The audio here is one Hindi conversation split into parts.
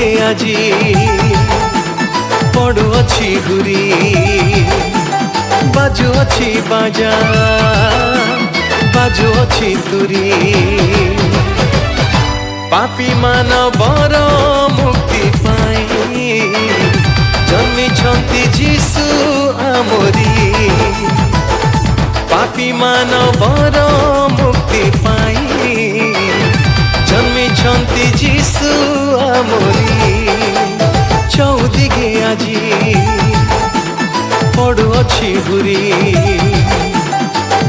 दिगे आजी पड़ुअछि घुरी बाजुअछि बाजा बाजुअछि तुरी पापी मानवर मुक्ति पाई जन्मी छंती जीसु आमोरी पापी मानवर मुक्ति पाई जन्मी छंती जीसु आमोरी चौदिगे आजी पड़ुअछि घुरी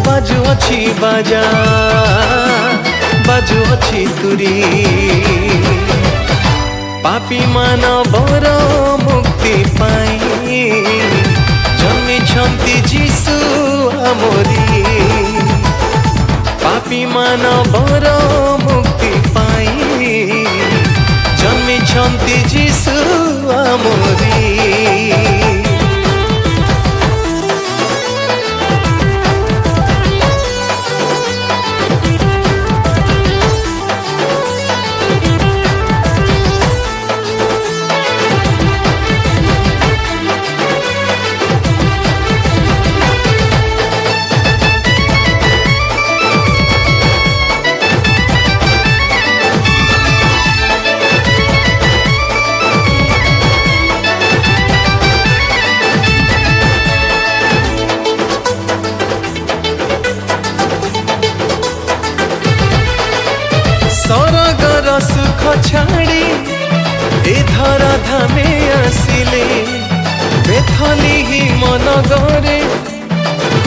बाजुअछि बाजा बाजुअछि तुरी पापी मानवर मुक्ति पाई जन्मी छंती जीसु आमोरी पापी मानवर मुक्ति पाई जन्मी छंती जीसु आमोरी सरगर सुख छाड़ी ए धरा धामे आसिले बेथली ही मन गरे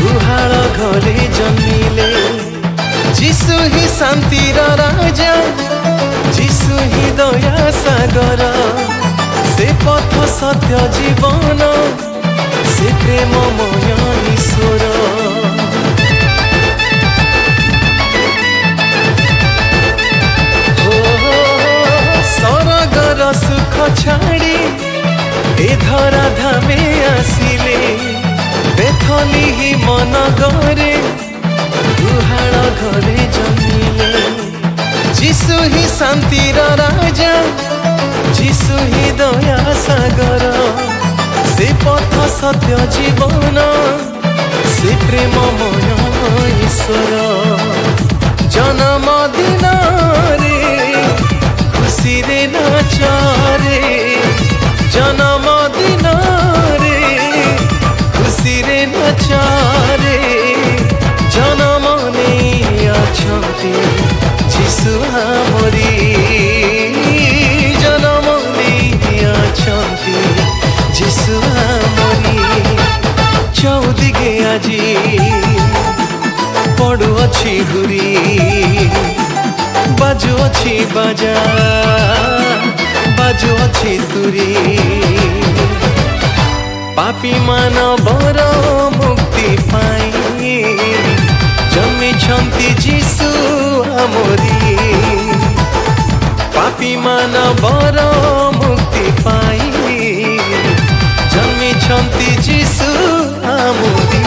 गुहाल घरे जन्मिले जीसु ही शांतिर राजा जीसु ही दया सागर से पथ सत्य जीवन से प्रेममय ईश्वर सरगर सुख छाड़ी ए धरा धामे आसिले बेथली ही मन गरे गुहाल घरे जन्मिले जीसु ही शांतिर राजा जीसु ही दया सागर से पथ सत्य जीवन से प्रेममय ईश्वर जन्म दिन खुशी रे नाचारे जन्म दिन खुशी रे नाचारे जन्म नहीं अछंती जीसु आमोरी जन्म नहीं अछंती जीसु आमोरी चौदिगे आजी पड़ुअछि घुरी बाजुअछि बाजा बाजुअछि तुरी पापी मानवर मुक्ति पाई जन्मी छंती जीसु आमोरी पापी मानवर मुक्ति पाई जन्मी छंती जीसु आमोरी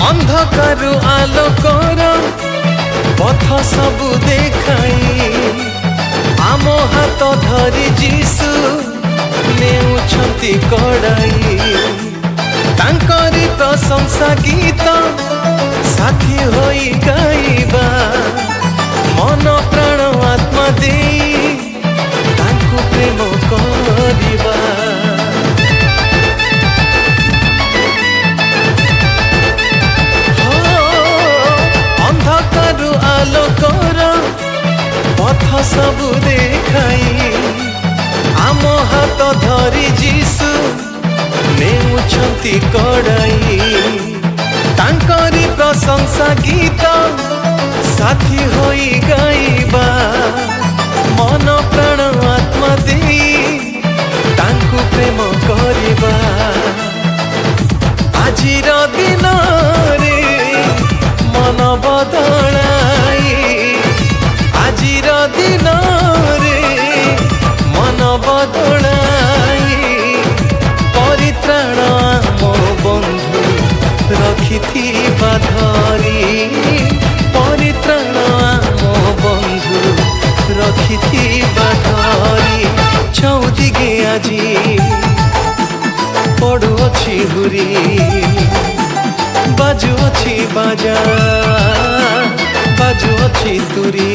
अंधकारु आलोकर पथ सबु देखाई आम हाथ धरी जीसु नेउछंती कड़ाई तांकरी प्रशंसा गीत साथी होई गाइबा मन प्राण आत्मा दे तांकु प्रेम करिबा अंधकारु आलोकर पथ सबु देखाई आम हाथ धरी जीसु नेउछंती कड़ाई प्रशंसा गीत साथी होई गाइबा मन प्राण आत्मा दे तांकु प्रेम करिबा आजिर दिन रे मन बदलाई आजिर दिन रे मन बदलाई परित्राण मो बंधु रखी धरी परित्राण मो बंधु रखी धरी चौदिगे आजी पड़ुअछि हुरी बाजुअछि बाजा बाजुअछि तुरी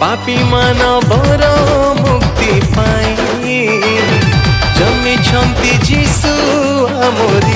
पापी मानवर मुक्ति पाई जमी छंती जीसु आमोरी।